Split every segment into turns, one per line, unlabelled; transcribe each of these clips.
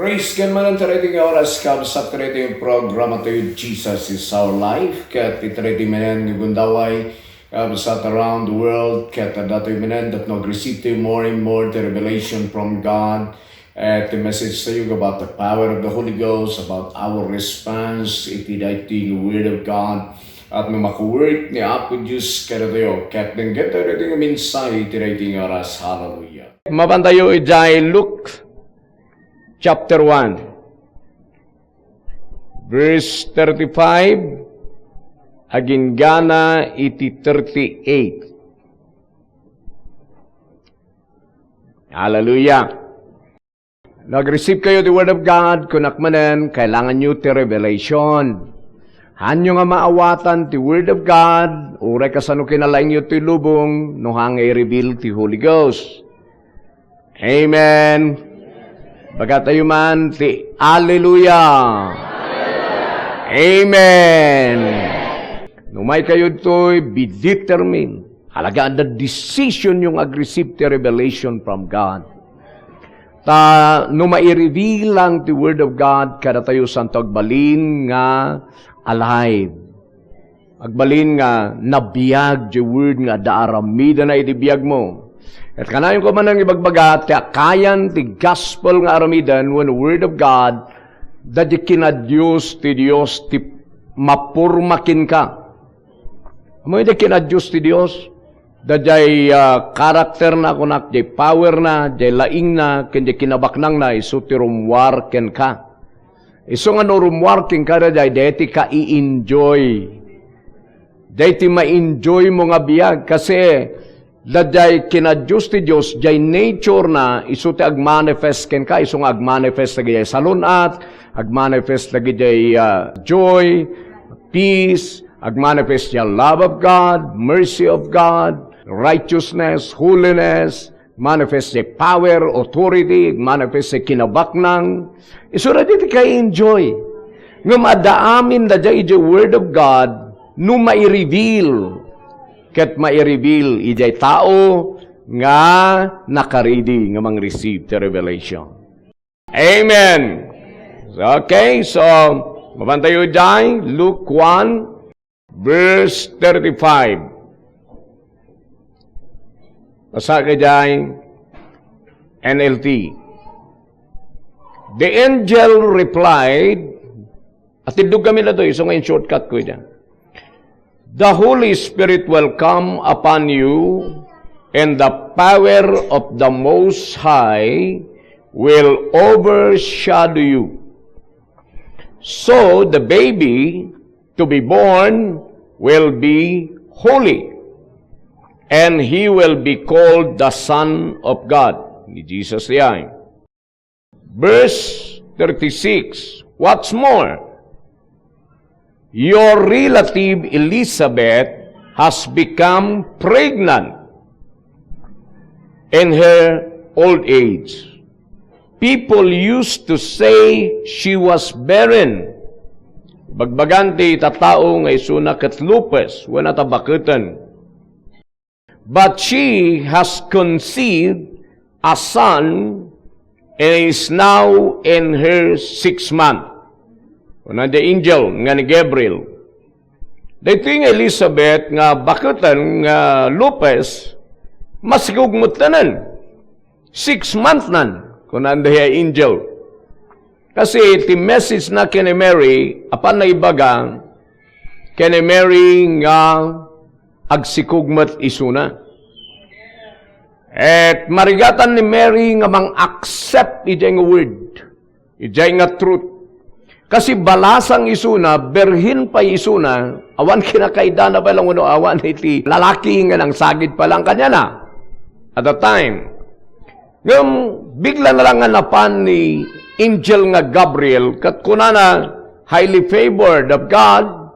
Praise God man ang tarating oras kam sa tarating programa tayo Jesus is our life. Kat itarating manan gundaway sa around the world. Kat datoy manan that nag-receive tayo more and more the revelation from God. At the message tayo about the power of the Holy Ghost, about our response, itidating the Word of God. At nung maku-work ni Apo Diyos kada tayo. Kat nang gata rating minsay itarating oras. Hallelujah. Mabantayo ijay Luke Chapter 1, verse 35, aging gana iti 38. Hallelujah. Nag-receive kayo the Word of God, kunakmanan, kailangan nyo ti revelation. Hanyo nga maawatan ti Word of God, uray kasano kinalaing nyo ti lubong, no hangay reveal ti Holy Ghost. Amen. Bagat tayo man, ti Alleluia! Amen! Numay kayo to'y be determined. Halagaan the decision yung ag-receive the revelation from God. Numai-reveal lang ti Word of God, kada tayo santo agbalin nga alive. Agbalin nga nabiyag di Word nga daaramida na itibiyag mo. At kanayon ko man ang ibagbaga, ti akayan, ti gospel nga aramidan, when the Word of God, that di kinadyos ti Diyos, ti mapurmakin ka. Amoy di kinadyos ti Diyos, da jay karakter na kunak, jay power na, jay laing na, kindi kinabaknang na, iso ti rumwarken ka. Iso nga no rumwarken ka da jay, deti ka i-enjoy. Deti ma-enjoy mo nga biyag, kasi dadjay kinadyos ti Diyos, jay nature na, iso ti agmanifest ken ka, iso nga agmanifest lagi jay salunat, agmanifest lagi jay joy, peace, agmanifest jay love of God, mercy of God, righteousness, holiness, manifest jay power, authority, manifest jay kinabaknang, iso na dito kayo enjoy. Nga madaamin dadjay jay Word of God, no mai-reveal, ket mai-reveal ijay tao nga nakaredy nga mang-receive the revelation. Amen. Okay, so mabantayo ijay Luke 1 verse 35. Basa ka ijay NLT. The angel replied, at idug kami na ito, so ngayon shortcut ko ijay. The Holy Spirit will come upon you, and the power of the Most High will overshadow you. So the baby to be born will be holy, and he will be called the Son of God. Ni Jesus yan. Verse 36. What's more? Your relative Elizabeth has become pregnant in her old age. People used to say she was barren. Bagbaganti tatao nga isuna ket lupes, wala tabakutan. But she has conceived a son and is now in her 6th month. Kuna the angel nga ni Gabriel. Dito yung Elizabeth nga bakutan nga lupes, mas gugmutanan. 6 months nan, kuna the angel. Kasi ti message na kini Mary, apan na ibaga, kini Mary nga agsikugmat isuna. At marigatan ni Mary nga mang-accept ijay nga word, ijay nga truth. Kasi balasang isuna, berhin pa isuna, awan kinakaida na pa lang uno, awan iti lalaki nga ng sagid pa lang kanya na. At the time, ngam bigla na lang nga napan ni angel nga Gabriel, kat kunana, highly favored of God,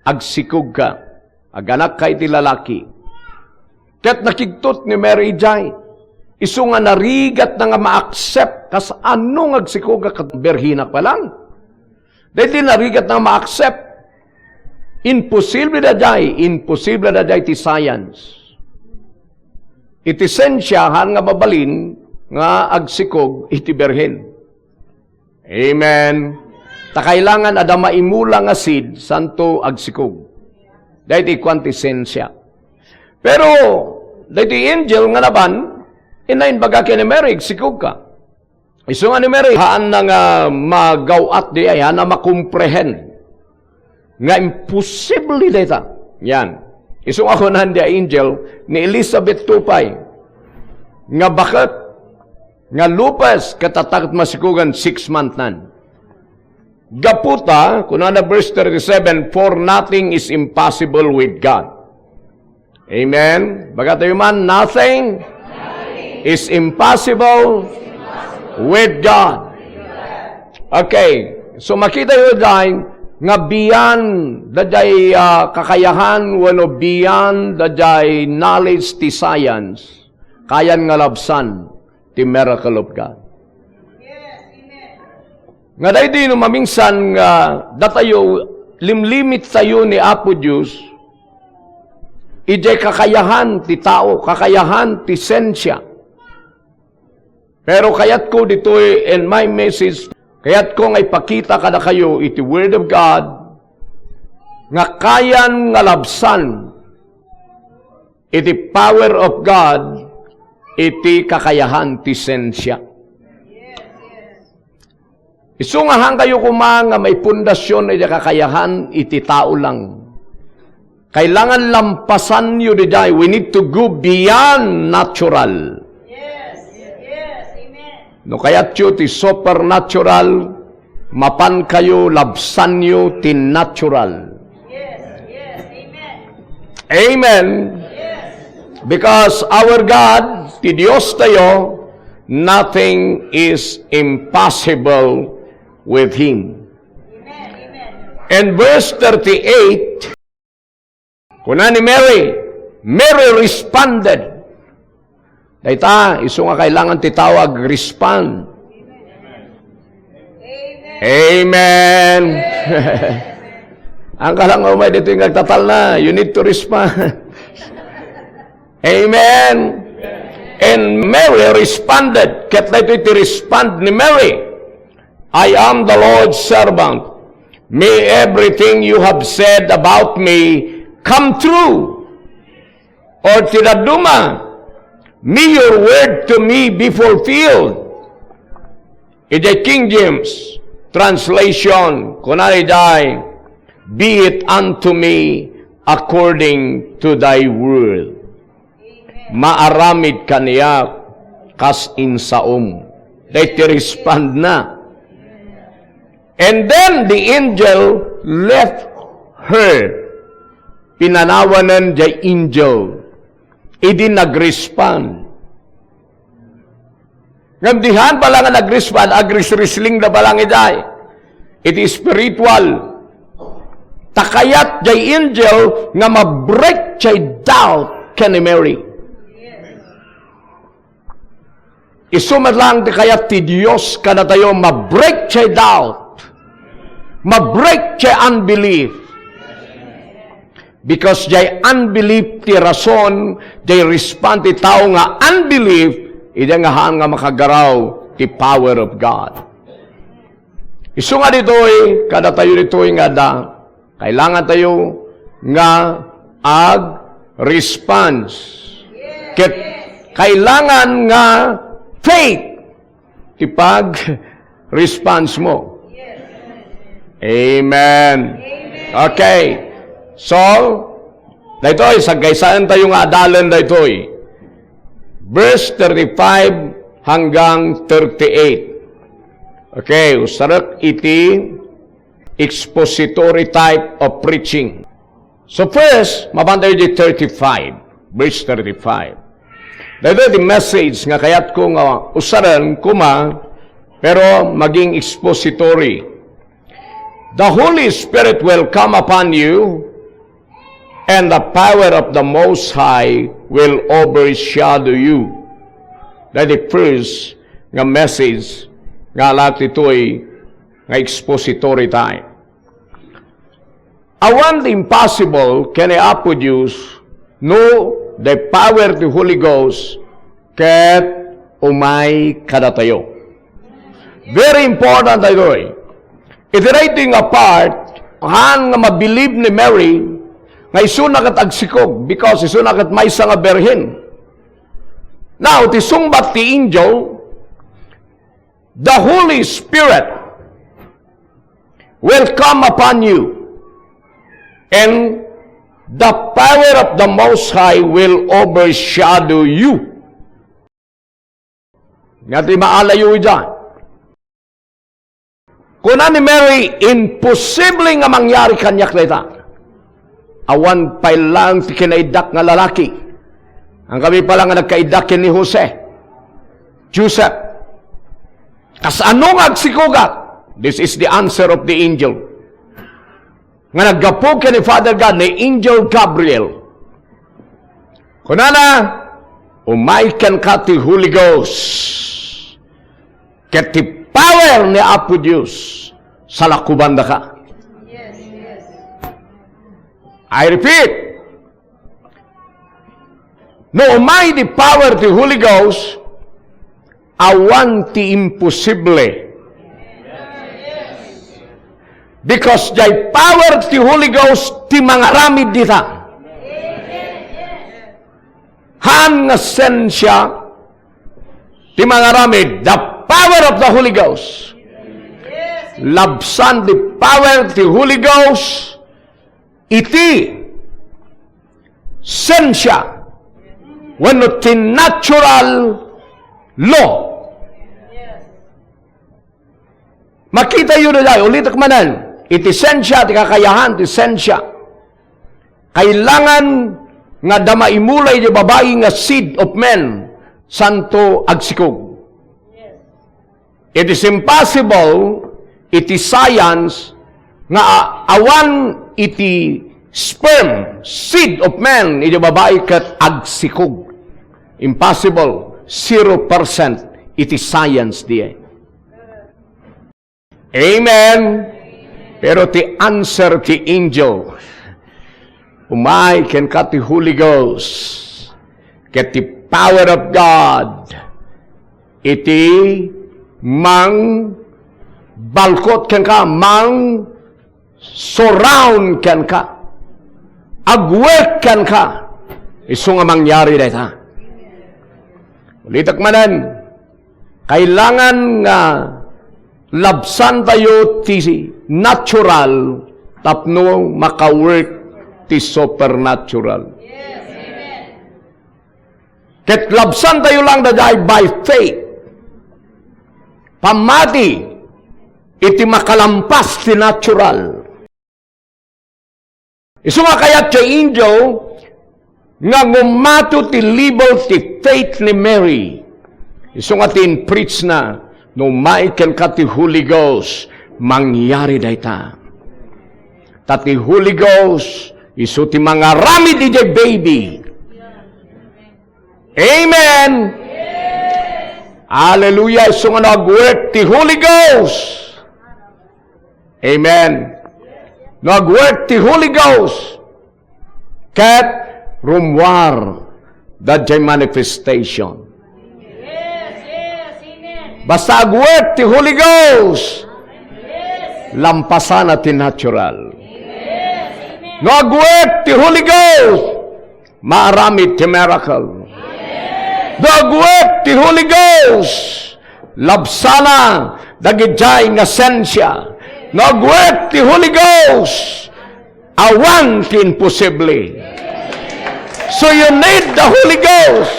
agsikog ka, aganak ka iti lalaki. Kat nakigtot ni Mary Jai, iso nga narigat na nga ma-accept, kas anong agsikog ka, berhina pa lang. Dahil narigat na ma-accept, imposible na jay ti science. Iti sensyahan nga babalin nga agsikog iti berhen. Amen. Ta kailangan ada maimula nga seed santo agsikog. Dahil quintessensya. Pero, dahil angel nga naban, inayin baga kini Mary, sikog ka. Iso nga ni Mary, haan na nga magawat di ay, haan na makomprehend. Nga imposible dita. Yan. Iso nga ko na hindi angel, ni Elizabeth Tupay. Nga bakit? Nga lupas, katatakot masikugan 6 months nan. Gaputa, kunana verse 37, for nothing is impossible with God. Amen? Baga tayo man, nothing is impossible with God. Okay. So makita yun dahil nga beyond daday kakayahan wano beyond daday knowledge ti science kayan nga labsan ti miracle of God. Nga dahi din mamingsan nga datayo limlimit tayo ni Apo Diyos ijay kakayahan ti tao, kakayahan ti sensya. Pero kayat ko dito'y in my message, kayat ko nga ipakita kada kayo iti Word of God nga kayan nga labsan iti power of God iti kakayahan ti sensya. Isungahan kayo kumang nga may pundasyon iti kakayahan iti tao lang. Kailangan lampasan nyo di day. We need to go beyond natural.
Yes, amen.
No kaya't yun ti supernatural, mapan kayo, labsan nyo ti natural.
Yes, amen.
Amen.
Yes.
Because our God, ti Diyos tayo, nothing is impossible with Him.
Amen.
And verse 38, kuna ni Mary responded. Dayta, iso nga kailangan titawag, respond. Amen. Ang kalang umay dito yung nagtatal na, you need to respond. Amen. And Mary responded. Ket na ito respond ni Mary. I am the Lord's servant. May everything you have said about me come true, or tinaduma, may your word to me be fulfilled. In the King James translation, kunani day, be it unto me according to thy word. Maaramid kaniya kas insaom. They respond na. And then the angel left her. Pinanawanan jay angel. Idi nag-respond. Ngamdihan pala nga nag-respond, agris-risling na palang iday. It is spiritual. Takayat jay angel nga ma-break jay doubt ka ni Mary. Isumat lang di kayat ti Diyos ka na tayo ma-break jay doubt. Ma-break jay unbelief. Because jay unbelief ti rason, jay respond ti tao nga unbelief, ida nga haan nga makagaraw ti power of God. Isu nga dito'y, kada tayo dito'y nga da, kailangan tayo nga response. Ket kailangan nga faith ti pag-response mo. Amen. Okay. So, daytoy sagaysayan tayo nga adalan daytoy. Verse 35 hanggang 38. Okay, usarak iti expository type of preaching. So first, mabantay di 35, verse 35. Daytoy di message nga kayat ko nga usaran kuma pero maging expository. The Holy Spirit will come upon you, and the power of the Most High will overshadow you. That the first nga message nga lahat ito'y nga expository time. Awan the impossible can I produce no the power of the Holy Ghost ket umay kada tayo. Very important ito eh. Iti rating apart, han nga mabilib ni Mary, nga iso nakatagsikog, because iso nakat may nga berhen. Now, ti sungbat ti angel, the Holy Spirit will come upon you, and the power of the Most High will overshadow you. Nga ti maalayo dyan. Kuna ni Mary, imposible nga mangyari kanyak nita. Awan pa lang ti kinaidak nga lalaki. Ang kami pala nga nagkaidakin ni Joseph. Kas anong agsikugat? This is the answer of the angel. Nga naggapog ka ni Father God, ni Angel Gabriel. Kunana, umaikan ka ti Holy Ghost. Ket ti power ni Apo Diyos sa lakubanda ka.
Yes, yes.
I repeat, no umay the power ti Holy Ghost, awan ti imposible. Because the power ti Holy Ghost ti mangaramid dita. Han nga sensya ti mangaramid, the power of the Holy Ghost. Labsan the power ti Holy Ghost, iti sensya wenno ti natural law. Makita yun na dahil, ulit akmanan, iti sensya, ti kakayahan, ti sensya. Kailangan nga damaimulay di babae nga seed of men, santo agsikog. It is impossible, iti science, nga awan iti sperm, seed of men, iti babae kat agsikog. Impossible, 0% iti science diye. Amen. Pero ti answer ti angel, umay ken ka ti Holy Ghost, ket ti power of God, iti mang balkot ken ka, mang surround ken ka, agwek ken ka, iso nga mangyari deta. Ulitak manan, kailangan nga labsan tayo ti natural tapno makawork ti supernatural.
Yes, amen.
Ket labsan tayo lang daday by faith. Pamati iti makalampas ti natural. Isu nga kayat ti angel nga ngumato ti libel ti faith ni Mary. Isu nga tin preach na no maiken ka ti Holy Ghost, mangyari dayta. Tati Holy Ghost, iso ti mga rami di baby. Amen! Yes. Hallelujah! Iso nga nag-work ti Holy Ghost. Amen! Nag-work ti Holy Ghost. Ket rumwar dadjay manifestation. Basta agwet ti Holy Ghost, lampasan at natural. No agwet ti Holy Ghost, maaramid ti miracle. No agwet ti Holy Ghost, labsana dagijay nga sensya. No agwet ti Holy Ghost, awan ti imposible. So you need the Holy Ghost.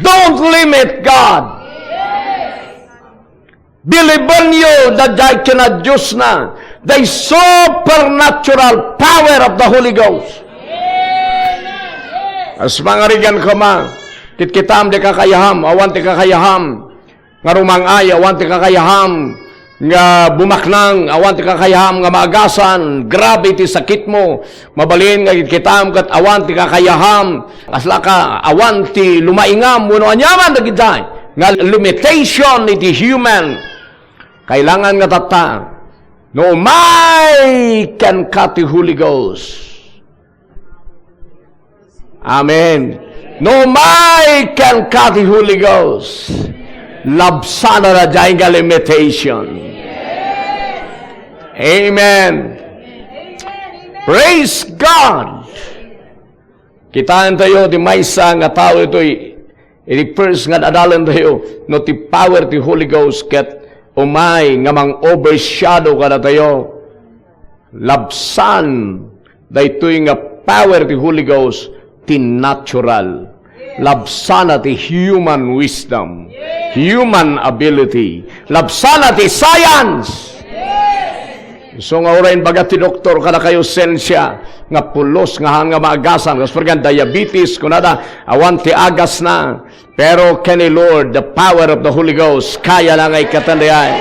Don't limit God. Biliban nyo that I cannot Diyos na the supernatural power of the Holy Ghost. As mga rigan ka ma, kitkitam di kakayaham, awan ti kakayaham, nga rumangay, awan ti kakayaham, nga bumaknang, awan ti kakayaham, nga maagasan, grabe ti sakit mo, mabalin nga kitkitam kat awan ti kakayaham, asla ka, awan ti lumaingam, uno anyaman na kitay, nga limitation iti human, kailangan nga tata, no may can ka ti Holy Ghost. Amen. No may can ka ti Holy Ghost. Labsana na dyan nga limitation. Amen. Praise God. Kitaan tayo, di maysa nga tao ito'y first nga adalan tayo, no ti power ti Holy Ghost, ket umay nga mang overshadow ka na tayo. Labsan, da ito'y nga power ti Holy Ghost, ti natural. Labsana ti human wisdom, human ability. Labsana ti science. So nga orain baga ti doktor kada kayo sensya nga pulos nga hanga maagasan kas pergan diabetes kunada awan ti agas na pero kani Lord the power of the Holy Ghost kaya lang ay katandayan.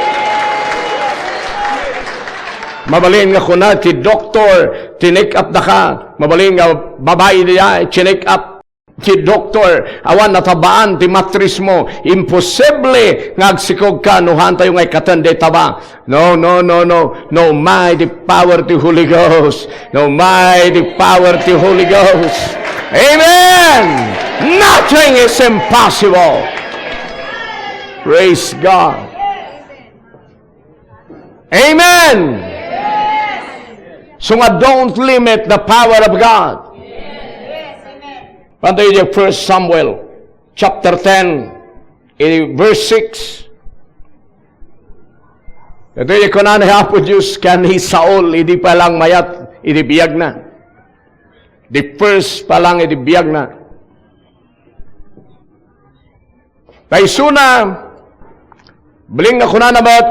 Mabalin nga kuna ti doktor tinik up da ka mabalin nga babae niya tinik up ti doktor awan natabaan ti matris mo imposible nga agsikog ka nuhan tayo ngay katande taba no mighty power ti Holy Ghost no mighty power ti Holy Ghost. Amen. Nothing is impossible. Praise God. Amen. So nga don't limit the power of God. Pantay niyo 1 Samuel chapter 10 in verse 6. Ito yung kunan hapo Diyos kani Saul hindi pa lang mayat idibiyag na. The first pa lang idibiyag na. Taysuna bling nga kunan nabat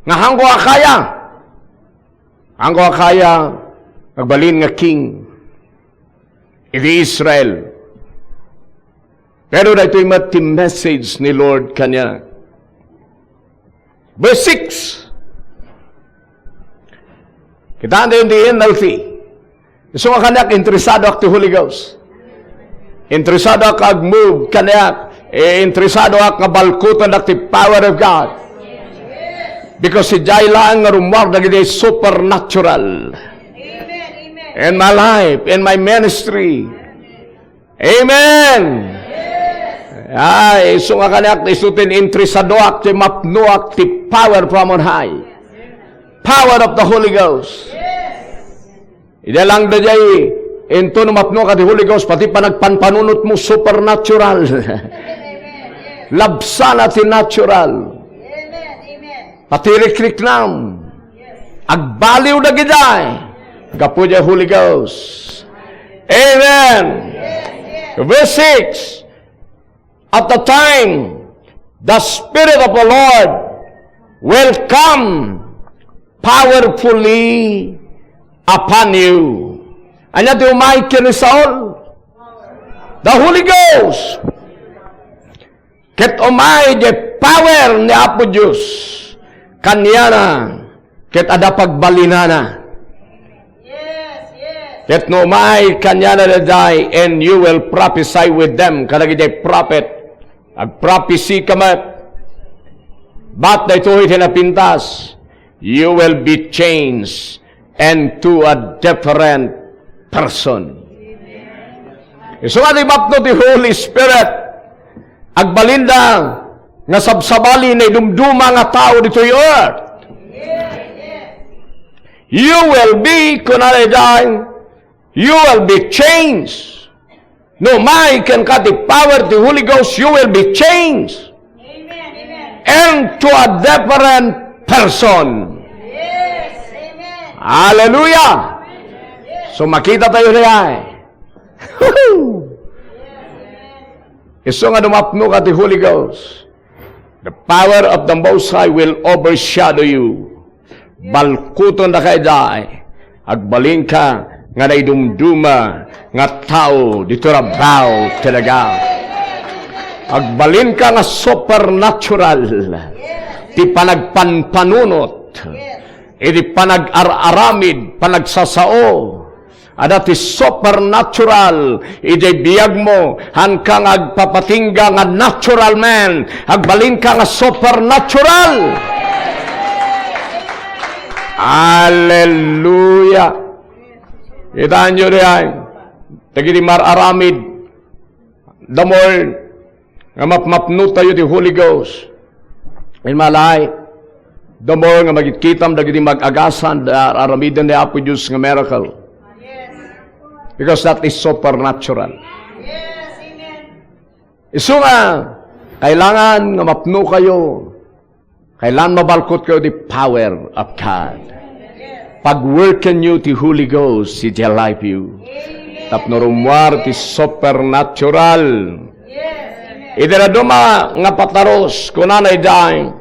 nga hanggo akaya. Hanggo akaya magbalin nga king iti Israel. Pero na ito'y mati message ni Lord kanya. Verse 6. Kitaan tayo di NLT. So nga kanyak, interesado ak ti Holy Ghost. Interesado ak ag-move kanyak. Interesado ak nga balkutan ak ti power of God. Because si Jai lang nga rumwag na gini supernatural. In my life, in my ministry. Amen. Ay, so nga kanyak, isutin interesado ak, ti mapno ak, ti power from on high. Power of the Holy Ghost. Ida lang da jay, ento no mapno ka ti Holy Ghost, pati pa nagpanpanunot mo supernatural. Labsana ti natural. Pati rikrik nam. Agbaliw na giday. Gapo niya Holy Ghost. Amen. Verse 6. At the time, the Spirit of the Lord will come powerfully upon you. Anya ti umay kini Saul? The Holy Ghost. Ket umay the power ni Apo Diyos. Kanya na. Ket ada pagbalinana. Ket no umay kanya na die and you will prophesy with them. Kanagi the prophet. Ag-prophecy kamat. But na ito'y tinapintas. You will be changed and to a different person. So nga di bapto ti Holy Spirit agbalinda nga sabsabali na idumduma nga tao dito'y earth. You will be kunalidan, you will be changed. No may can ka the power the Holy Ghost, you will be changed. And to a different person. Hallelujah! So makita tayo niya. Iso nga dumapno ka ti Holy Ghost. The power of the Most High will overshadow you. Balkuton na kay daay. Agbalin ka nga naidumduma nga tao dito rabaw talaga. Agbalin ka nga supernatural. Ti panagpanpanunot. Iti panag-aramid, panagsasao. Ada ti supernatural. Iti biyag mo, han ka nga agpapatingga nga natural man. Agbalin ka nga supernatural. Hallelujah. Itaan nyo riyan. Tagiti mar-aramid. The more nga mapmapno tayo ti Holy Ghost. In my life, the more nga magkikitam, dagiti mag-agasan, aramidan ni Apo Diyos nga miracle. Because that is supernatural.
Yes, amen.
Isu nga, kailangan nga mapno kayo. Kailangan mabalkot kayo the power of God. Pag-worken nyo ti Holy Ghost, it will life you. Tapno rumwar ti supernatural. Idera duma nga pataros, kunanay daing.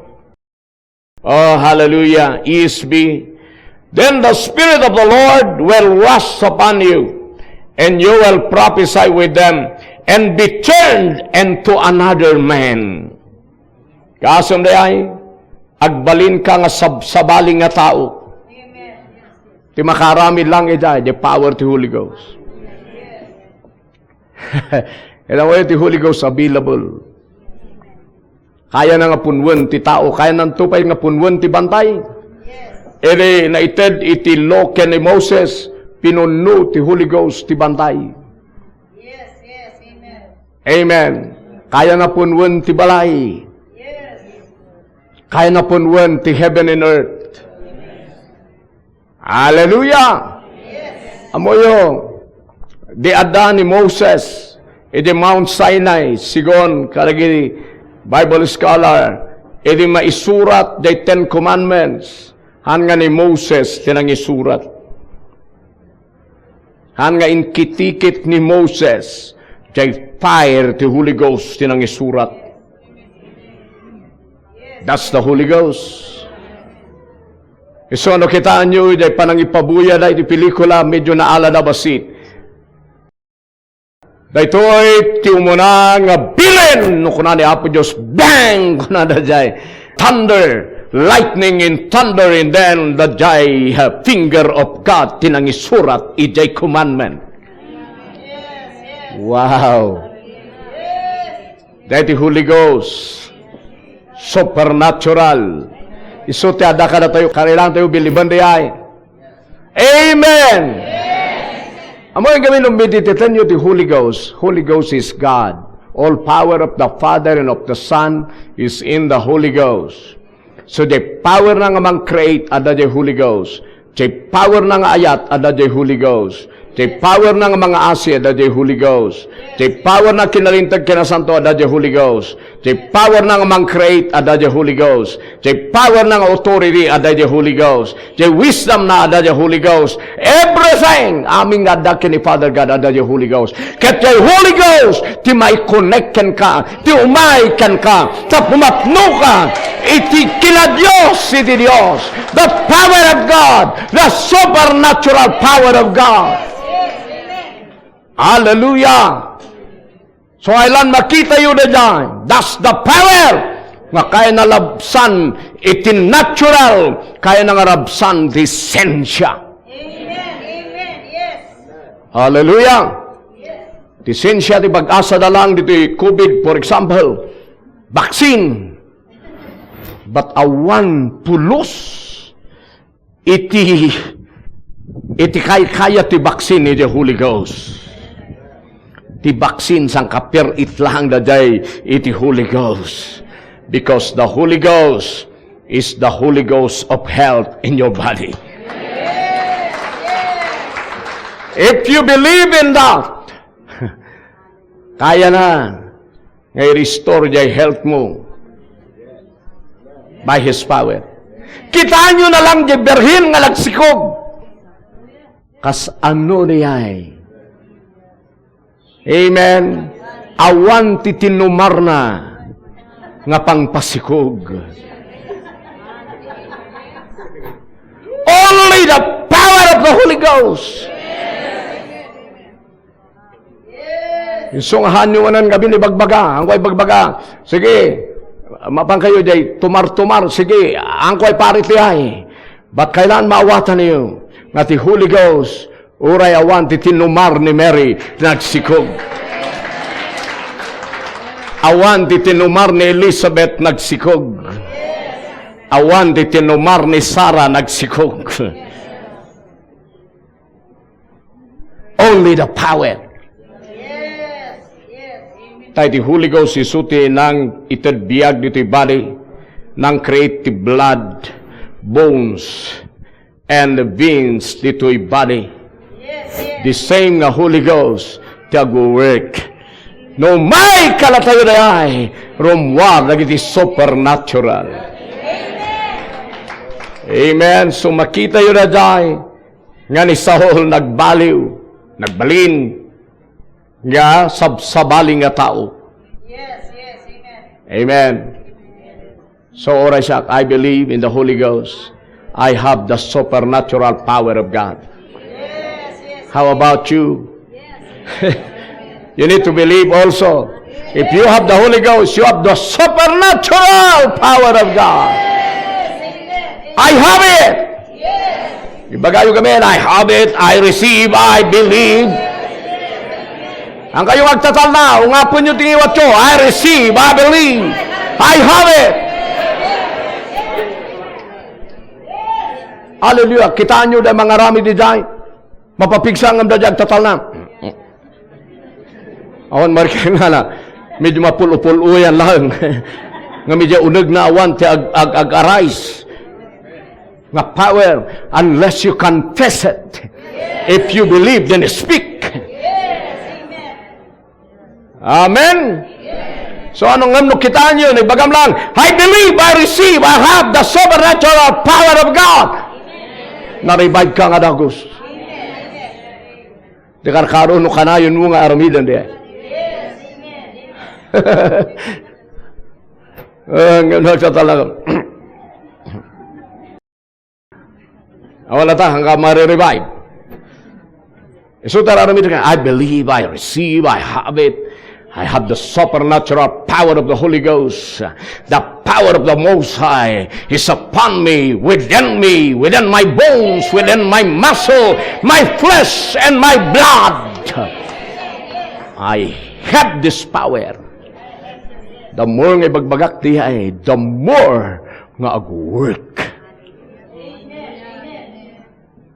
Oh, hallelujah, ESB. Then the Spirit of the Lord will rest upon you, and you will prophesy with them, and be turned into another man. Kasam day, agbalin ka nga sabaling nga tao. Ti makarami lang ida, the power to Holy Ghost. Ito mo yung Holy Ghost available. Kaya na nga punwan ti tao, kaya nang tupay nga punwan ti bantay. Ere naited iti loken ni Moses, pinuno ti Holy Ghost ti bantay.
Yes, amen.
Amen. Kaya na punwan ti balay.
Yes.
Kaya na punwan ti heaven and earth. Hallelujah!
Yes.
Amoyo, di ada ni Moses, iti Mount Sinai, sigon, karagi Bible scholar, iti maisurat the 10 Commandments, han nga ni Moses, tinang isurat. Han nga inkitikit ni Moses, the fire, the Holy Ghost, tinang isurat. That's the Holy Ghost. So ano kitaan nyo, day panang ipabuya day di pelikula, medyo naala na basit. Daytoy ti umuna nga bilin no kuna ni Apo Diyos, bang kuna da jay thunder, lightning in thunder, and then the jay finger of God tinang isurat ijay commandment. Wow. Dahil ti Holy Ghost supernatural. Iso ti ada ka na tayo, kailangan tayo biliban di ay. Amen! Amo yung gawin ng meditatin nyo, the Holy Ghost. Holy Ghost is God. All power of the Father and of the Son is in the Holy Ghost. So the power na nga mang-create, ada the Holy Ghost. The power na nga ayat, ada the Holy Ghost. The power na nga mga asi, ada the Holy Ghost. The power na kinalintag kinasanto, ada the Holy Ghost. The power na nga mang-create, ada the Holy Ghost. The power na nga authority, ada the Holy Ghost. The wisdom na, ada the Holy Ghost. Everything, aming ada kini Father God, ada the Holy Ghost. Ket the Holy Ghost, ti may connecten ka, ti umay kan ka, ta pumapno ka, iti kila Diyos, iti Diyos. The power of God, the supernatural power of God. Hallelujah! So, ailan makita yun na dyan. That's the power nga kaya nalabsan iti natural, kaya nangarabsan di sensya.
Amen. Yes.
Hallelujah! Di sensya, di pag-asa na lang dito COVID, for example, vaccine. But awan pulos iti kaya ti vaccine ni the Holy Ghost. Ti vaccine sang kapir itlang da day iti Holy Ghost. Because the Holy Ghost is the Holy Ghost of health in your body. If you believe in that, kaya na ngay restore jay health mo by His power. Kitaan nyo na lang jay berhin nga nagsikog. Kas ano niyay. Amen. Awan titinumar na nga pangpasikog. Only the power of the Holy Ghost. Isungahan nyo anan gabi ni bagbaga. Ang ko'y bagbaga. Sige, mapang kayo jay tumar-tumar. Sige, ang ko'y paritihay. Ba't kailan maawatan niyo? Nga ti Holy Ghost, uray awan ti tinumar ni Mary nagsikog. Awan ti tinumar ni Elizabeth nagsikog. Awan ti tinumar ni Sarah nagsikog. Only the power. tayo ti Holy Ghost isuti ng itadbiyag dito'y body ng creative blood, bones, and the veins dito'y body. The same nga Holy Ghost tag-work. No may kalatayo na ay rumwag nagiti supernatural. Amen. So makita yun na dahil nga ni Saul nagbaliw, nagbalin nga sabsabaling nga tao.
Yes, yes, amen.
Amen. So oray siya, I believe in the Holy Ghost. I have the supernatural power of God.
Yes, yes.
How about you?
Yes.
You need to believe also. If you have the Holy Ghost, you have the supernatural power of God.
Yes, amen.
I have it.
Yes.
Ibagayo kami, I have it, I receive, I believe. Ang kayo magtatal na, ungapon nyo tingiwat ko, I receive, I believe, I have it. Hallelujah. Kitaan nyo dahil mga rami di dahil. Mapapigsa ang dahil tatal na. Awan marikay nga na, medyo mapul-upul yan lang. Nga medyo unag na awan, ag-arise. Nga power, unless you confess it. If you believe, then speak. Amen? So anong ngamno kitaan nyo? Nagbagam lang, I believe, I receive, I have the supernatural power of God. Na-revive ka nga dagos. Di ka karoon no kanayon mo nga aramidan di. Ang nagsa talaga. Awala ta, hanggang ma-revive. So aramidan ka, I believe, I receive, I have it. I have the supernatural power of the Holy Ghost. The power of the Most High is upon me, within my bones, within my muscle, my flesh, and my blood. I have this power. The more nga ibagbagak di ay, the more nga ag-work.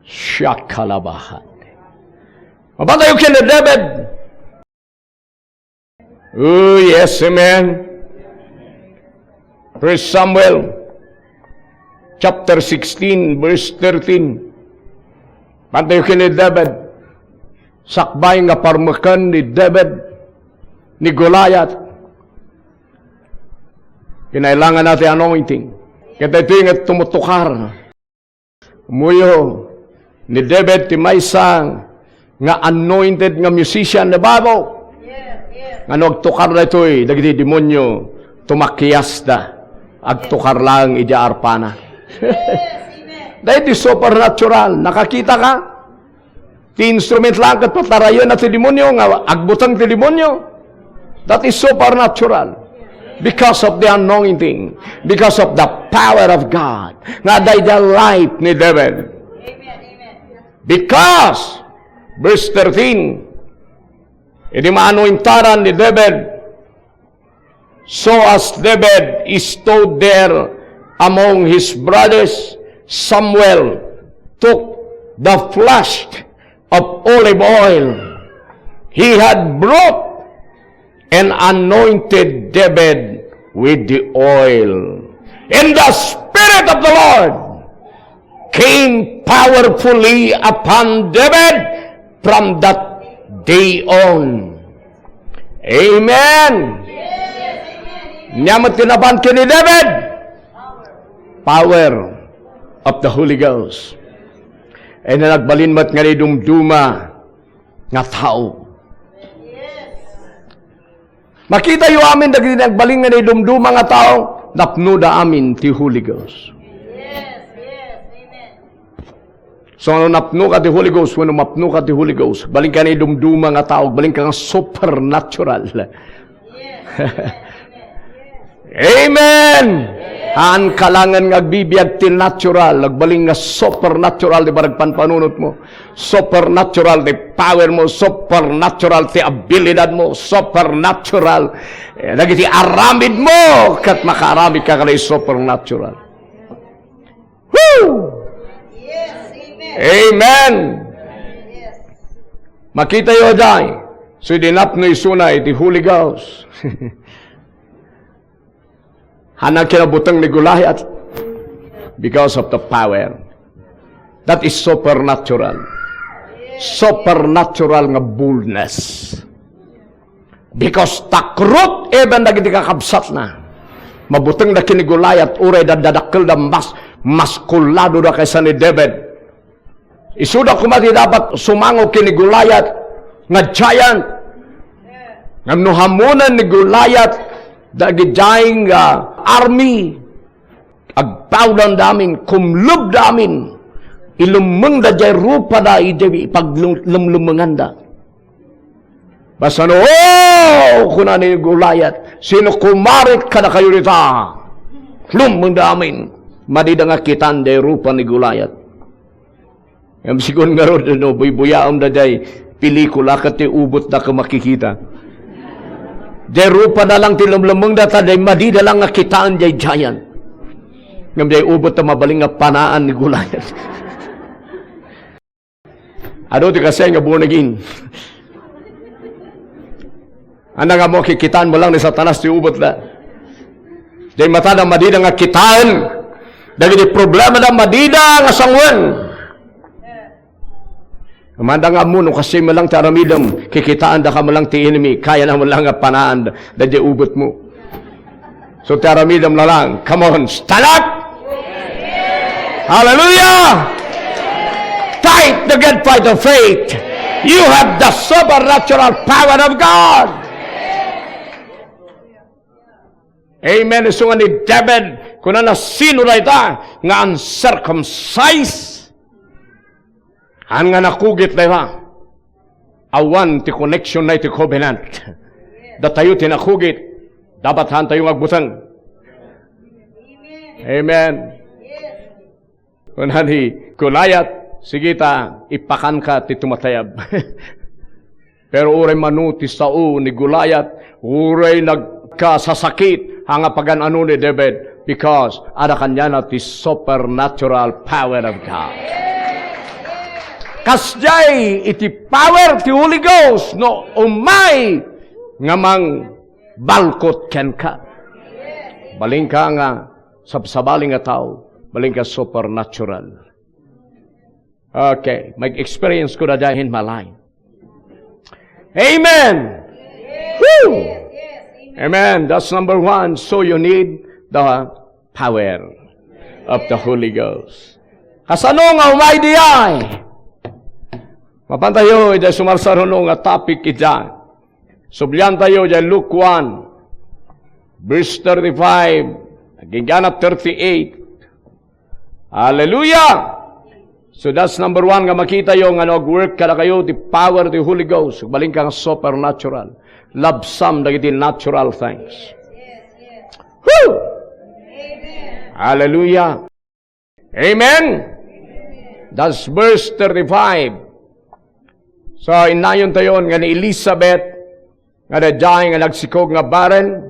Shakalabahan. Mabatayo kina David. Oh, yes, amen. First Samuel, chapter 16, verse 13. Pantayo kini David. Sakbay nga parmakan ni David, ni Goliath. Kinailangan natin anointing. Kaya ito yung tumutukar. Umuyo ni David, timaysang nga anointed nga musician na babo. Nga nagtukar na ito'y dagiti demonyo tumakyas da agtukar lang ija arpana. Dahil di supernatural nakakita ka ti instrument lang kat patarayon na ti demonyo nga agbutang ti demonyo. That is supernatural because of the anointing, because of the power of God nga day the life ni David. Because verse 13, hindi maanointaran ni David. So as David stood there among his brothers, Samuel took the flask of olive oil he had brought and anointed David with the oil. And the Spirit of the Lord came powerfully upon David from that day on. Amen. Nyamat tinaban ka ni David. Power of the Holy Ghost. E na nagbalinmat nga ni dumduma nga tao. Makita yu amin dagiti nagbalin nga ni dumduma nga tao, napnuda amin ti Holy Ghost. So, ano napno ka ti Holy Ghost, ano mapno ka ti Holy Ghost, baling ka na dumduma nga tao, baling ka nga supernatural. Amen! Haan kalangan nga agbibiyag ti natural, nagbaling nga supernatural di baragpan panunot mo, supernatural ti power mo, supernatural ti abilidad mo, supernatural, nagiti aramid mo, kat makaramid ka kanay supernatural. Woo! Amen. Makita yo dahil, So dinap no isunay the Holy Ghost. Hanang kinabutang ni Goliath because of the power. That is supernatural. Supernatural nga boldness. Because takrot even na giti kakabsat na. Mabutang na kini Goliath uray dadadakil na mas kulado na kaysa ni David. Isuda kumati dapat sumango kini Goliath nga giant. Nga nuhamunan ni Goliath dagijayng army. Agpawdan damin, kumlub damin. Ilumeng da jay rupa da ipaglumlumengan da. Basta no, kuna ni Goliath, sino kumarit ka na kayo rita? Lumeng damin. Madida nga kitan jay rupa ni Goliath. Yung sigon nga ron, no, buy-buyaam da jay pelikula kati ubot da ka makikita. Jay rupa na lang tilumlumeng da ta, jay madida lang nga kitaan jay giant. Ngam jay ubot na mabaling nga panaan ni Goliath. Ano ti kasi nga born again? Ano nga mo kikitaan mo lang ni Satanas ti ubot na. Jay mata na madida nga kitaan. Dahil di problema na madida nga sangwan. Amanda nga mo no kasi mo lang ti aramidam. Kikitaan da ka mo lang ti enemy. Kaya na mo lang nga panaan. Dahil di ubot mo. So ti aramidam na lang. Come on, stand up! Hallelujah! Fight the good fight of faith. You have the supernatural power of God. Amen. Isungan ni David, kung na sino na ita, nga uncircumcised, ang nga nakugit na ita, awan ti connection na iti covenant. Datayo tinakugit, dapat han tayo magbutang. Amen. Kung ni Goliath, sige ta, ipakan ka ti tumatayab. Pero uray manuti sa ni Goliath, uray nagkasasakit, hanga pagan-ano ni David, because ada kanya na ti supernatural power of God. Kasjay, iti power ti Holy Ghost, no umay, ngamang balkot ken ka. Baling ka nga, sabsabaling nga tao, baling ka supernatural. Okay, mag-experience ko na dahil in my life. Amen! Woo! Amen. That's number one. So you need the power of the Holy Ghost. Kasano nga umay di ay? Mapantayo, ida sumarsaruno nga topic ita. Sublian tayo, ida Luke 1, verse 35, Giganap 38. Hallelujah! So that's number one nga makita yung ano, work kada kayo, the power of the Holy Ghost. Baling kang supernatural. Love some dagiti natural things. Woo! Amen. Hallelujah. Amen. That's verse 35. So inayon tayo nga ni Elizabeth nga dayay nga nagsikog nga barren.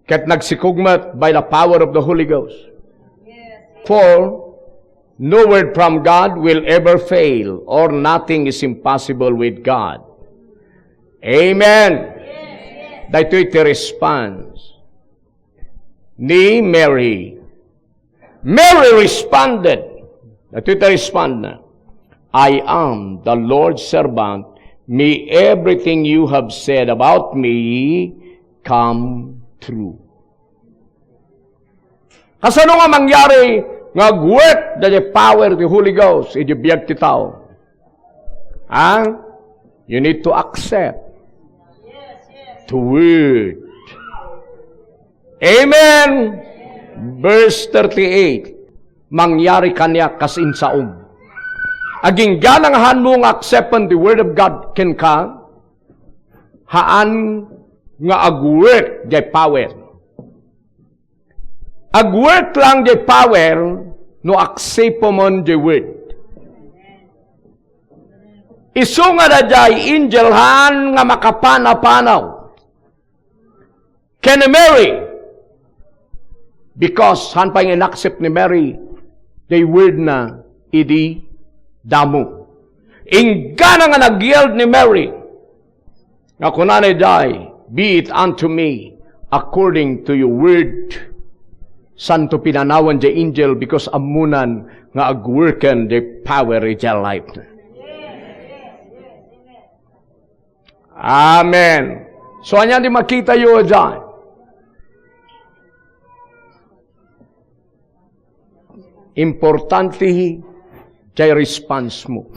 Ket nagsikugmat by the power of the Holy Ghost. For no word from God will ever fail, or nothing is impossible with God. Amen. Dito iti response ni Mary. Mary responded. Dito iti respond na, I am the Lord's servant. May everything you have said about me come true. Kasano nga mangyari nga-work the power of the Holy Ghost i-biyag ti tao? You need to accept the word. Amen. Verse 38. Mangyari kanya kasinsaong. Aging gananghan mo nga acceptan the word of God ken ka, haan nga ag-work the power. Ag-work lang the power no accept mo the word. Isu nga da jay angelhan nga makapana-panaw. Ken Mary, because han pa yung accept ni Mary the word na idi damo. Ingana nga nag-yield ni Mary, nga kunanay day, be it unto me according to your word. Santo pinanawan the angel because amunan nga agworken the power in your life. Amen. So, anya di makita yun dyan. Importante jay response mo.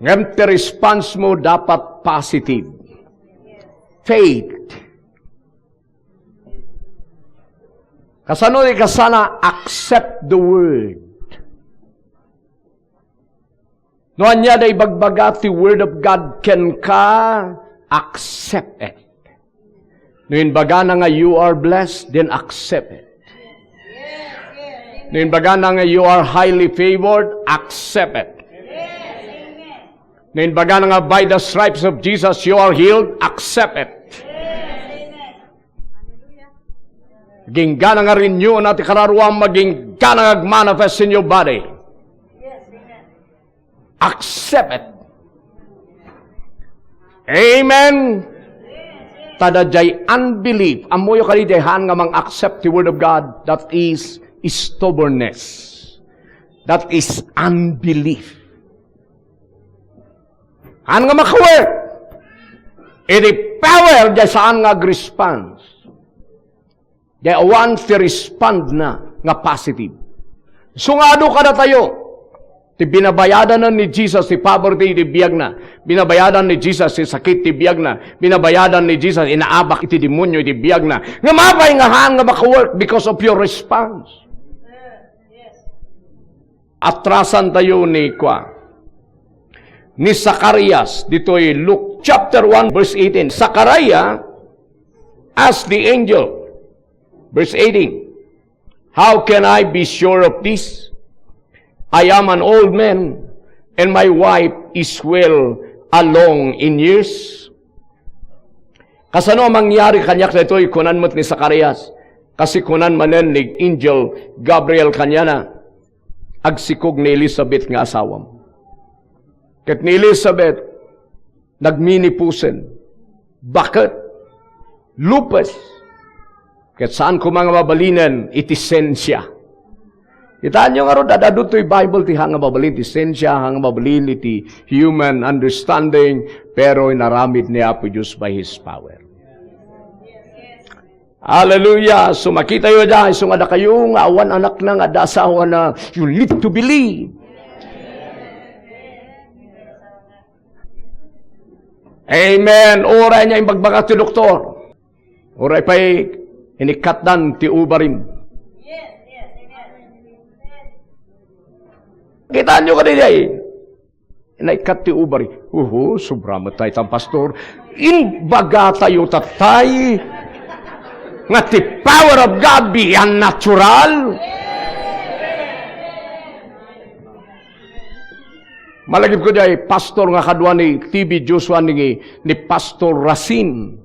Ngayon, response mo dapat positive. Faith. Kasano di kasana accept the word. No anya day bagbagat the word of God can ka accept it. No baga na nga you are blessed, then accept it. No baga na nga you are highly favored, accept it. No baga na nga by the stripes of Jesus you are healed, accept it. Maging gana nga renew natin kararuang maging gana nga manifest in your body. Accept it. Amen. Tadajay unbelief. Amoyo kalidehan nga mang-accept the word of God. That is stubbornness. That is unbelief. Ano nga makawork? Iti power dyan saan nga response. Dahil once to respond na nga positive. Sungado ka na tayo. Ti binabayadan na ni Jesus si poverty ti biyag na. Binabayadan ni Jesus si sakit ti biyag na. Binabayadan ni Jesus inaabak iti demonyo ti biyag na. Nga mapay nga haan nga makawork because of your response. Atrasan tayo ni Zacarias. Dito'y Luke chapter 1 verse 18. Zachariah asked the angel. Verse 18, how can I be sure of this? I am an old man, and my wife is well along in years. Kasano mangyari kanyak na ito'y kunan mo't ni Zacarias? Kasi kunan manen ni Angel Gabriel kanya na, agsikog ni Elizabeth nga asawam. Kat ni Elizabeth, nagminipusen. Bakit? Lupus. Kat saan ko mga mabalinan, itisensya. Itaan nyo nga ro, dadado to'y Bible, ti hanga mabalin, itisensya, hanga mabalin, iti human understanding, pero inaramid ni Apo Diyos by His power. Hallelujah! So makita yun dyan, so nga da kayo, nga awan anak na, nga da asawa na, you need to believe. Amen! Oray niya yung bagbagat ti doktor. Oray pa'y inikatdan ti ubarin. Kitaan nyo kanina inaikat ti ubarin. Sobra matay tang pastor. Inbaga tayo tatay. Nga ti power of God beyond natural. Malagip ko dyan, pastor nga kadwa ni TV Joshua ni Pastor Racine.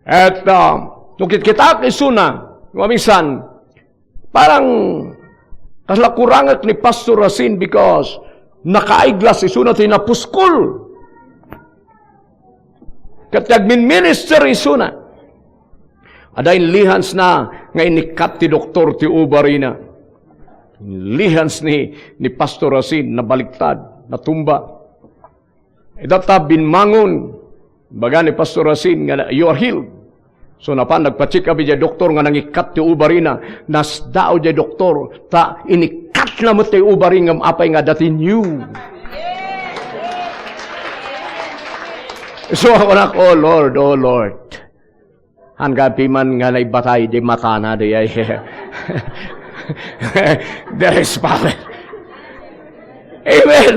At nung kita kisuna, minsan, parang kaslakurangat ni Pastor Racine because nakaiglas isuna tayo na puskol. Katag min minister isuna. Adayin lihans na nga inikat ti doktor ti ubarina. Lihans ni Pastor Racine na baliktad, natumba. Data binmangon. Baga ni Pastor Racine nga you are healed. So napan nagpa-check up dyan doktor nga nangikat ti ubarina. Nasdao dyan doktor. Ta inikat na mo ti ubarin nga apay nga dati new. So ako na, oh Lord. Hanggang piman nga naibatay di matana di ay. There is power. Amen.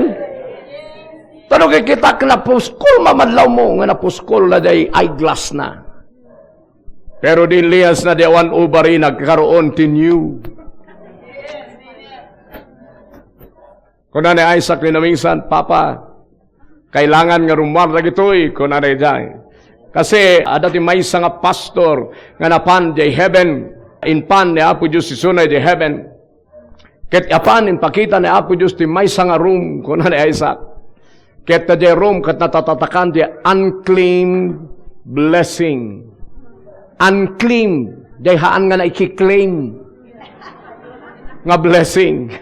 Tanong kita na puskol mamadlaw mo nga na puskol na day eyeglass na. Pero din lihas na diawan ubari nagkaroon tinyu. Kung na ni Isaac ni namingsan, Papa, kailangan nga rumar lagi ito'y kung na dyan. Kasi adati may isang pastor nga napan di heaven, in pan ni Apo Diyos isunay di heaven. Ket apanin pakita ni Apo Diyos ti may nga room kuna ni Isaac. Ket ta jay room ket natatatakan ti unclean blessing. Unclean. Jay haan nga na iki-claim nga blessing.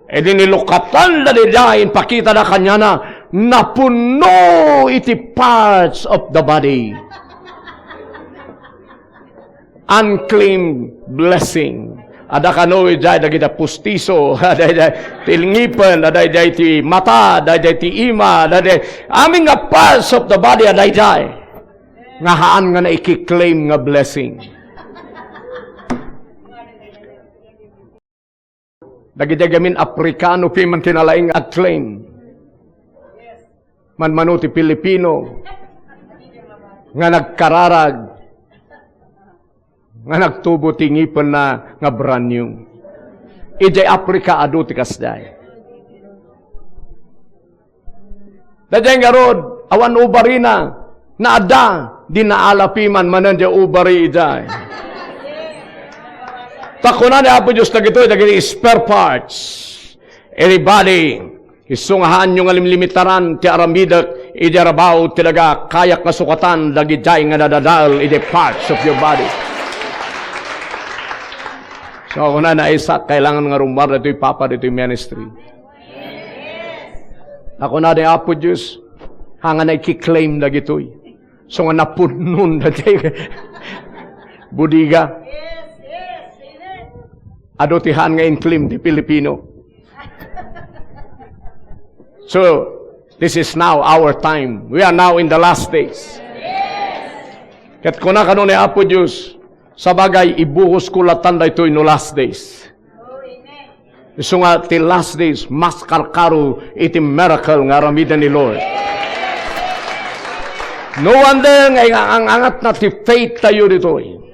E di nilukatan na didayin, pakita na kanya na napuno iti parts of the body. Unclean blessing. Ada kanoy jay dagita pustiso, ada tilngipen, ada jay ti mata, ada jay ti ima, ada aming nga parts of the body ada jay. Nga haan nga na iki-claim nga blessing. Dagiti Afrikano pi man kinalaing acclaim. Man ti Pilipino nga nagkararag nga nagtubo ti ngipon na nga brand new. Ijay Afrika adu ti kasday. Dajay nga rod awan ubari na ada di naalapi man manan di ubari ijay. Takunan ni Apo Diyos na gito'y dagiti spare parts. Everybody, isungahan yung alimlimitaran ti aramidak, idarabaw tilaga kayak nasukatan, dagijay nga nadadal, iti parts of your body. So, kuna na Isaac, kailangan nga rumbar na ito'y papa, ito'y ministry. Takunan ni Apo Diyos, hanga na ikiklaim na gito'y. So, nga napunon na budiga. Adotihan nga inclim di Pilipino. So, this is now our time. We are now in the last days. Ket kuna kanon ni Apo Diyos, sa bagay ibuhos ko latan da ito'y no last days. So nga, ti last days, mas karkaro iti miracle nga ramidan ni Lord. No wonder nga ang angat na ti faith tayo dito'y.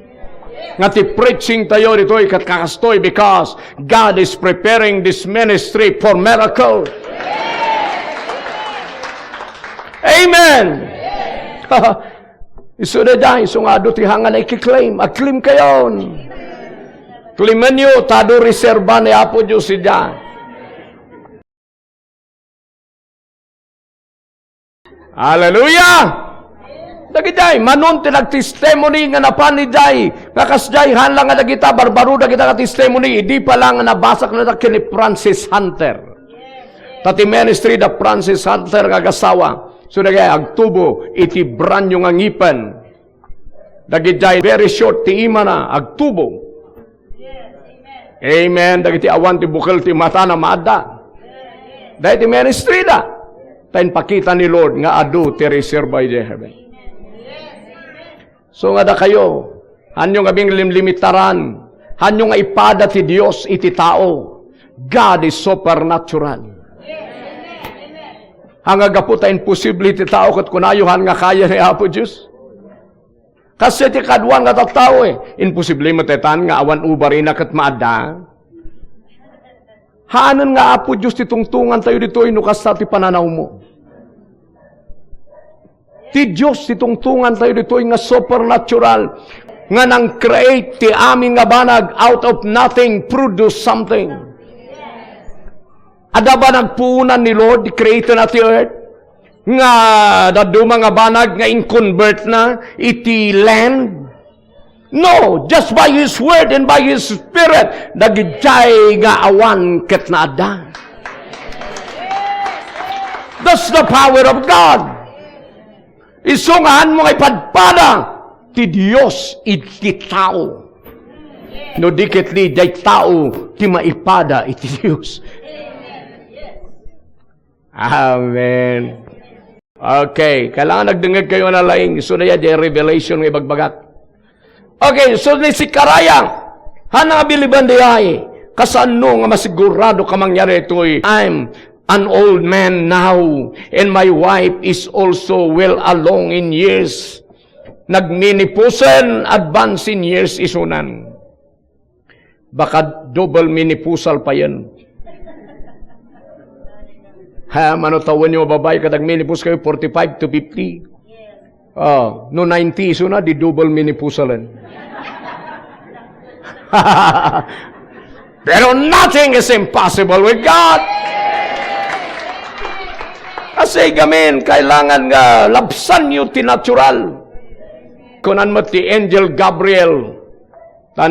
Nga ti preaching tayo dito'y kakastoy because God is preparing this ministry for miracle. Amen! Iso na dyan, iso nga do ti hangan na ikiklaim. Acclaim kayon. Claiman nyo, tado reserva ni Apo Diyos si dyan. Hallelujah! Dagijay, manon ti nag-testimony nga napani jay. Nga kasjay, hanlang nga dagita, barbaro dagita ka testimony. Di pa lang nabasak na kini Francis Hunter. Tati ministry da Francis Hunter nga gasawa. So dagay, agtubo, iti brand yung angipan. Dagijay, very short, ti ima na, agtubo. Amen. Dagiti awan ti bukal ti mata na maada. Dahil ti ministry da. Tayo pakita ni Lord nga adu ti reserve by the heaven. So nga da kayo, hanyo nga bing limitaran, hanyo nga ipada ti Dios iti tao. God is supernatural. Hanga gaputa imposible ti tao kat kunayuhan nga kaya ni Apo Diyos. Kasi ti kadwan nga tattao imposible matetan nga awan ubari na kat maada. Hanan nga Apo Diyos ti tungtungan tayo dito inukasta ti pananaw mo. Ti Diyos, ti tungtungan tayo dito nga supernatural, nga nang create ti amin nga banag out of nothing, produce something. Ada ba nagpuunan ni Lord, creator na ti earth, nga daduma nga banag nga in-convert na iti land? No, just by His word and by His Spirit, dagijay nga awan ket na ada. That's the power of God. Isungahan mo ngay padpada ti Diyos iti tao. No dikit li day tao ti maipada iti Diyos. Amen. Okay, kailangan nagdengeg kayo na laing. So na yan, revelation ng ibagbagat. Okay, so ni si Karaya, hanang abiliban di ay, kasano nga masigurado ka mangyari ito'y, I'm an old man now, and my wife is also well along in years. Nagminipusan, advance in years isunan. Baka double minipusal pa yan. Ha, manutawan nyo babae, kadag minipus kayo, 45 to 50. No 90 iso na, di double minipusalan. Pero nothing is impossible with God. Kasi gamin, kailangan nga labsan nyo tinatural. Kunan mo ti Angel Gabriel.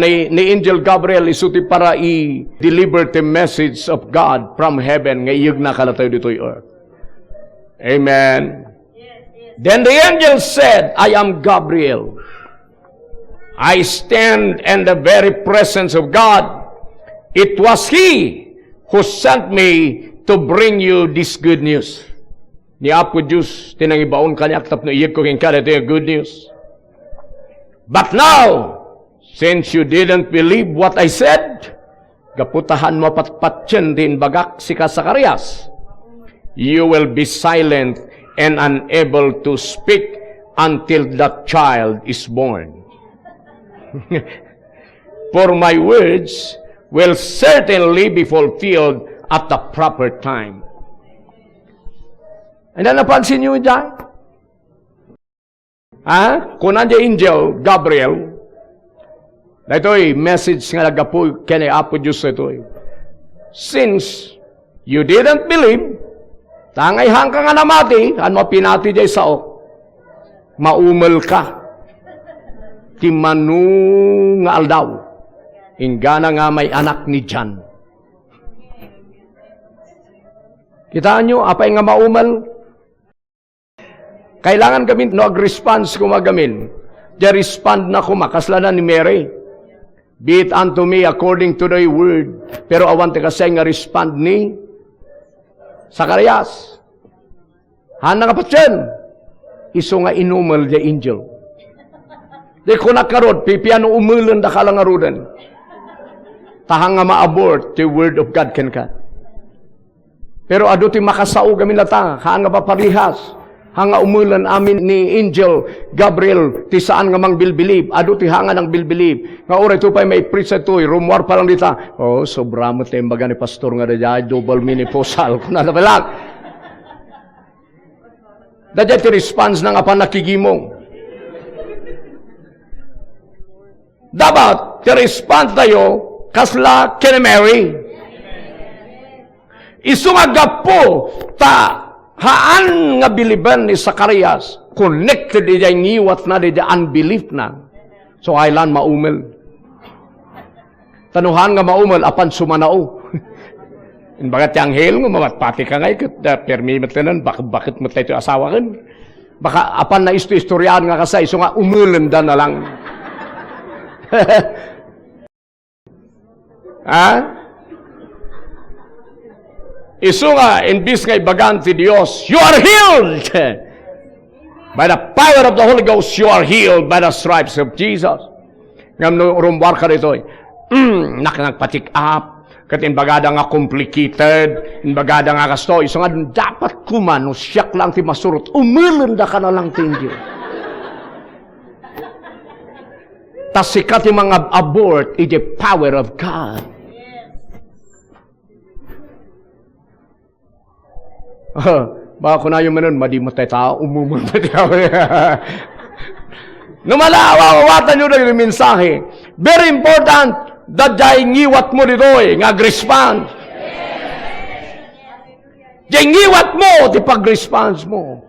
Ni Angel Gabriel isuti para i-deliver the message of God from heaven nga iyag na kalatayo dito'y earth. Amen. Then the angel said, I am Gabriel. I stand in the very presence of God. It was He who sent me to bring you this good news. Ni Apo Diyos, tinangibaon kanya, tap na iyag ko kong kada, ito yung good news. But now, since you didn't believe what I said, gaputahan mo patpatyan din bagak si Kasakarias, you will be silent and unable to speak until that child is born. For my words will certainly be fulfilled at the proper time. Ano napansin nyo dyan? Kung nandiyan angel, Gabriel, ito'y message nga nagapu kani Apo Diyos ito'y. Since you didn't believe, tangay hang ka nga namati, ano pinati jay saok, maumal ka. Timanu nga aldaw, ingana nga may anak ni John. Kitaan nyo, apay nga maumal? Kailangan kami nag-response kumagamin. Di respond na kumakaslanan ni Mary. Be it unto me according to thy word. Pero awan te kasi nga respond ni Sakarias. Hana nga patyan. Iso nga inumal di angel. Di ko nakarod, pipiano umulan da kalang arudan. Tahang nga ma-abort the word of God can ka. Pero ado ti makasao kami lata. Haan nga paparihas. Hanga umulan amin ni Angel Gabriel ti saan nga mang bilbilib. Ado ti hanga ng bilbilib. Nga oray to pa may preach ito. Rumor pa lang dita. Oh, sobra mo tayo baga ni pastor nga daya. Double mini posal. Kung nalabalag. Dadya ti response na nga pa nakigimong. Dapat ti response tayo kasla kini Mary. Isumagapo ta haan nga biliban ni Sakarias, connected diya ngiwat na diya unbelief na. So, kailan maumel. Tanuhan nga maumel, apan sumanao. Bagat yung hel nga, mamatpati ka nga ikot. Permi matanan, bakit mo tayo asawa kan? Baka apan na istoryahan nga kasay, so nga umulan da na lang. Isu nga, imbis nga ibagan ti Diyos, you are healed! By the power of the Holy Ghost, you are healed by the stripes of Jesus. Ngam no rumbar ka dito, nakangpatik up, kat inbagada nga complicated, inbagada nga kasto, isu nga dapat kumano, siyak lang ti masurot, umilanda ka na lang ti Diyos. Tas sikat yung mga abort, is the power of God. Baka kung na yung manon, madimot tayo tao, umumul pa tayo. Numalawawatan nyo na yung mensahe. Very important, dadya ngiwat mo dito nga-response. Dya ngiwat mo, di pag-response mo.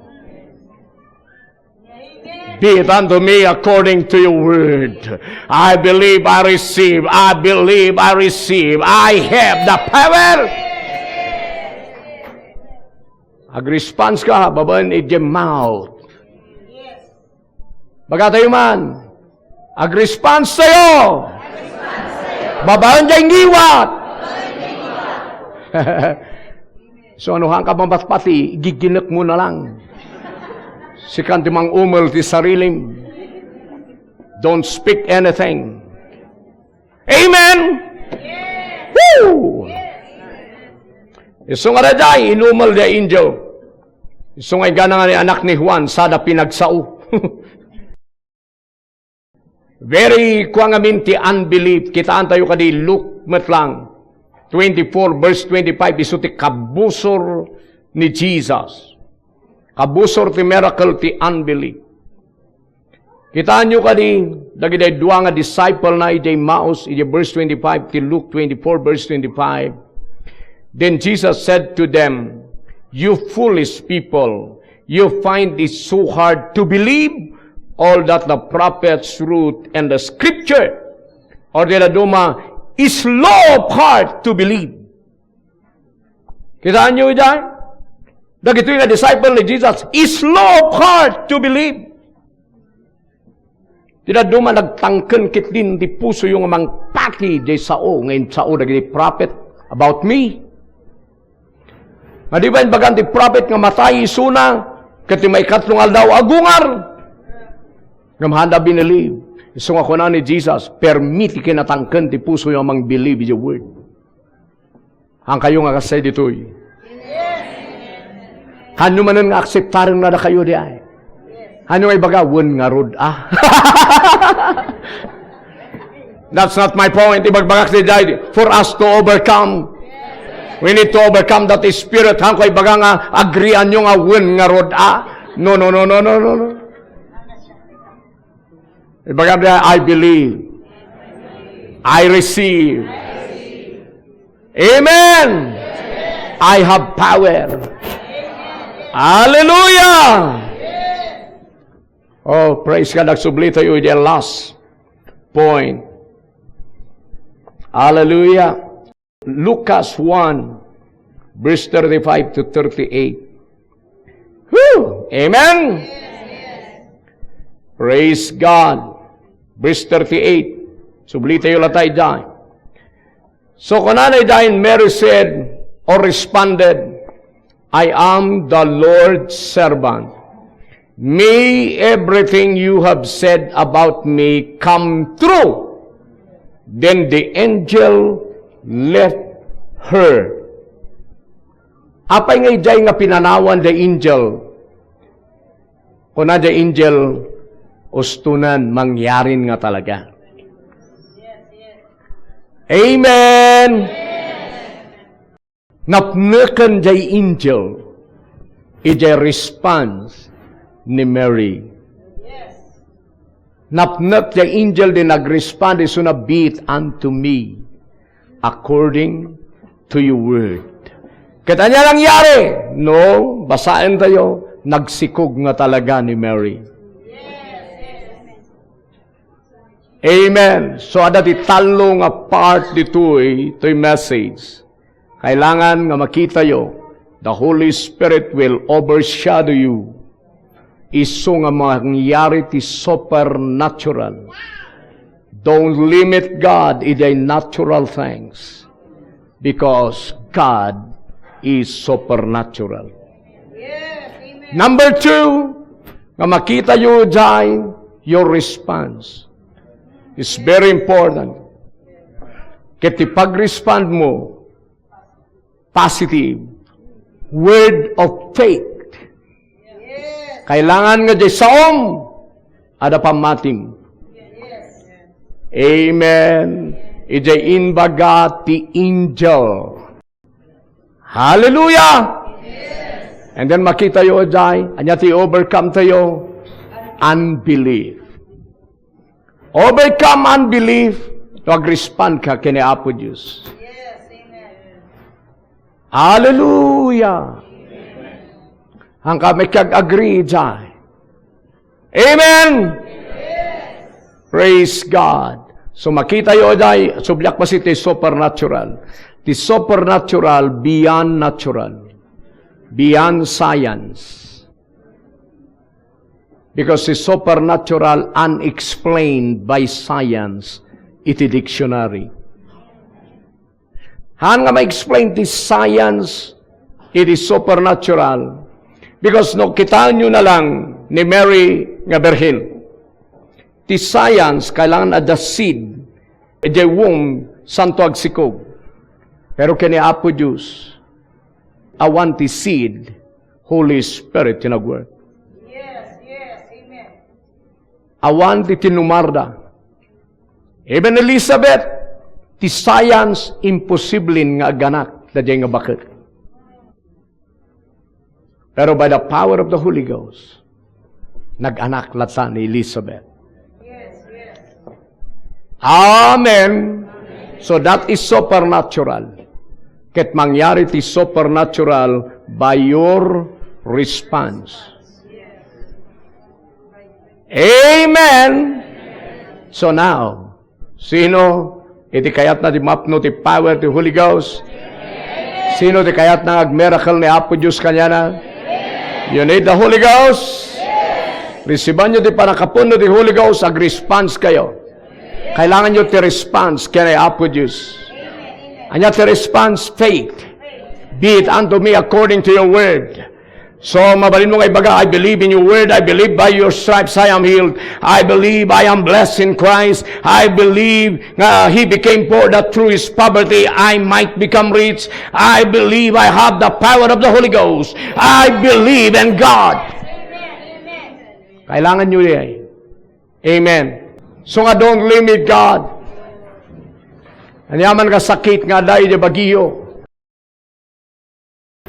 Be it unto me according to your word. I believe I receive. I believe I receive. I have the power. Ag-response ka, babaen in your mouth. Baga tayo man. Ag-response tayo. Babaen dyan ngiwat. So anuhan ka mabatpati, giginak mo na lang. Sikan ti mang umel ti sarilim. Don't speak anything. Amen? Woo! Isu nga raday, inumal di angel. Isu nga gana nga ni anak ni Juan, sada pinagsao. Very kuang amin ti unbelief. Kitaan tayo kadi Luke matlang. 24 verse 25, isu ti kabusor ni Jesus. Kabusor ti miracle ti unbelief. Kitaan nyo kadi, dagiday dua nga disciple na ijay maos, ijay verse 25 till Luke 24 verse 25. Then Jesus said to them, "You foolish people, you find it so hard to believe all that the prophets wrote and the scripture, or the duma is slow of heart to believe." Kitaan nyo ijay? Dagito yung disciple ni Jesus, is slow of heart to believe. Tida duma nagtangken kitlin di puso yung amang paki di sao, ngayon sao dagiti prophet about me. Nga di ba yung bagang di prophet nga matay isuna, kati may katlong aldaw agungar. Nga mahanda binilieve. Isong ako na ni Jesus, permiti kinatangken di puso yung amang believe the word. Ang kayo nga kasay dito'y. Ano manan nga akseptaran na kayo di ay. Ano ay baga? Wun nga rod, That's not my point. Ibagbagak si Jai. For us to overcome, we need to overcome that spirit. Hangko ay baga nga, agrian nyo nga wun nga rod, No. Ibaga I believe. I receive. Amen. I have power. Hallelujah. Oh, praise God. Nagsubli tayo yung last point. Hallelujah. Lucas 1, verse 35 to 38. Whew! Amen? Praise God. Verse 38. Subli tayo latay dyan. So, kunanay dyan, Mary said, or responded, "I am the Lord's servant. May everything you have said about me come true." Then the angel left her. Apay nga ijay nga pinanawan the angel. Kuna the angel, ustunan, mangyarin nga talaga. Amen. Napnekan jay angel, ijay response ni Mary. Napnap the angel din nag-respond, is na be it unto me according to your word. Kita niya nangyari? No, basahin tayo. Nagsikog nga talaga ni Mary. Amen. So, ada di talo nga part dito'y message. Kailangan nga makita yo, the Holy Spirit will overshadow you. Iso nga mangyari ti supernatural. Don't limit God in the natural things, because God is supernatural.
Yes, amen.
Number 2, nga makita nyo dyan, your response is very important. Kaya pag-respond mo, positive, word of faith. Kailangan nga di saom, ada pamatim. Amen. Ijay inbaga ti angel. Hallelujah! And then makita yo jay, anya ti overcome tayo, unbelief. Overcome unbelief, mag-respond ka kini Apo Diyos.
Yes, amen.
Hallelujah! Ang kami kag-agree dyan. Amen!
Yes.
Praise God. So makita yo dyan, subyak pa si ti supernatural. Ti supernatural beyond natural. Beyond science. Because the supernatural unexplained by science, iti dictionary. Han nga ma-explain ti science, iti supernatural. Because no, kita nyo na lang ni Mary nga berhin. Ti science, kailangan ada seed, iti womb, santo agsikog. Pero kini Apo Diyos, awan ti seed, Holy Spirit tinagword.
Yes, amen.
Awan ti tinumarda. Even Elizabeth, ti science, imposiblin nga aganak, na nga bakit. Pero by the power of the Holy Ghost, nag-anak latsa ni Elizabeth. Amen. So that is supernatural. Ket mangyari ti supernatural by your response. Amen. So now, sino iti kayat na di mapno ti power ti Holy Ghost? Sino ti kayat na ag-miracle ni Apo Diyos kanya na? You need the Holy Ghost? Resiban nyo ti panakapuno ti Holy Ghost, ag-response kayo. Kailangan nyo ti response kaya ni Apo Diyos. Anya ti response, faith. Be it unto me according to your word. So, mabalin mo nga ibaga, I believe in your word. I believe by your stripes I am healed. I believe I am blessed in Christ. I believe He became poor that through His poverty I might become rich. I believe I have the power of the Holy Ghost. I believe in God. Kailangan nyo yan. Amen. So nga don't limit God. Anyaman ka sakit nga dahil di bagiyo.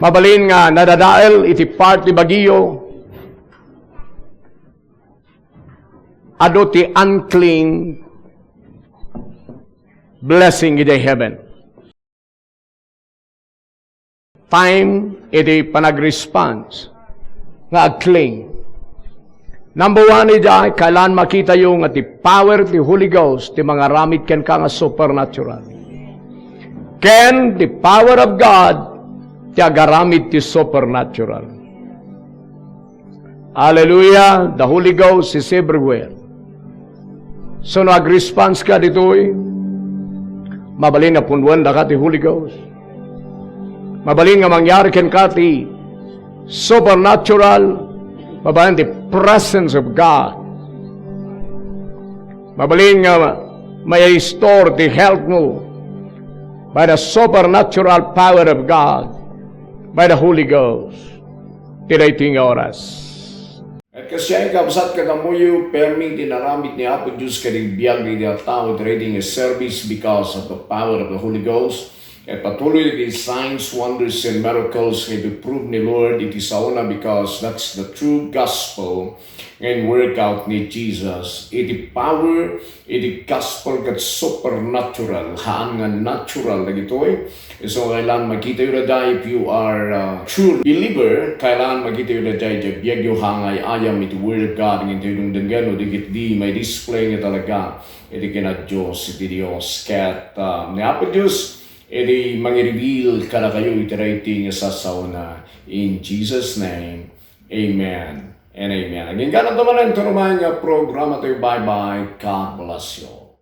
Mabalin nga nadadael iti part ti bagiyo. Ado ti unclean blessing iti heaven. Time iti panag-response nga ag-cling. Number one iti kailan makita yung nga ti power ti Holy Ghost ti mga ramit ken ka nga supernatural. Ken the power of God ti agaramid ti supernatural. Hallelujah! The Holy Ghost is everywhere. So nag-response ka dito'y mabalin na punwan da ka ti Holy Ghost. Mabalin nga mangyari ken ka ti supernatural. Mabalin the presence of God. Mabalin nga may restore the health mo by the supernatural power of God. By the Holy Ghost. Tirating oras. At kasi ay kapsat ka kamuyo, perming dinaramit ni Apo Diyos kanibiyag ni tao trading a service because of the power of the Holy Ghost. At patuloy the signs, wonders, and miracles may be proved ni Lord. It is sauna because that's the true gospel and workout ni Jesus. Iti power, iti gospel kat supernatural. Haan nga natural na gito'y. So, kailangan makita yun na if you are a true believer, kailangan makita yun na biyag yung hangay ayam iti word of God. Ng ito yung dangano, di may display niya talaga. Iti kina Diyos, iti Diyos. Kat ni Apo Diyos, iti mangi-reveal kada kayo iti rating sa sauna. In Jesus' name, Amen and Amen. Again, ganun naman ang turumahan nga programa tayo. Bye-bye. God bless you.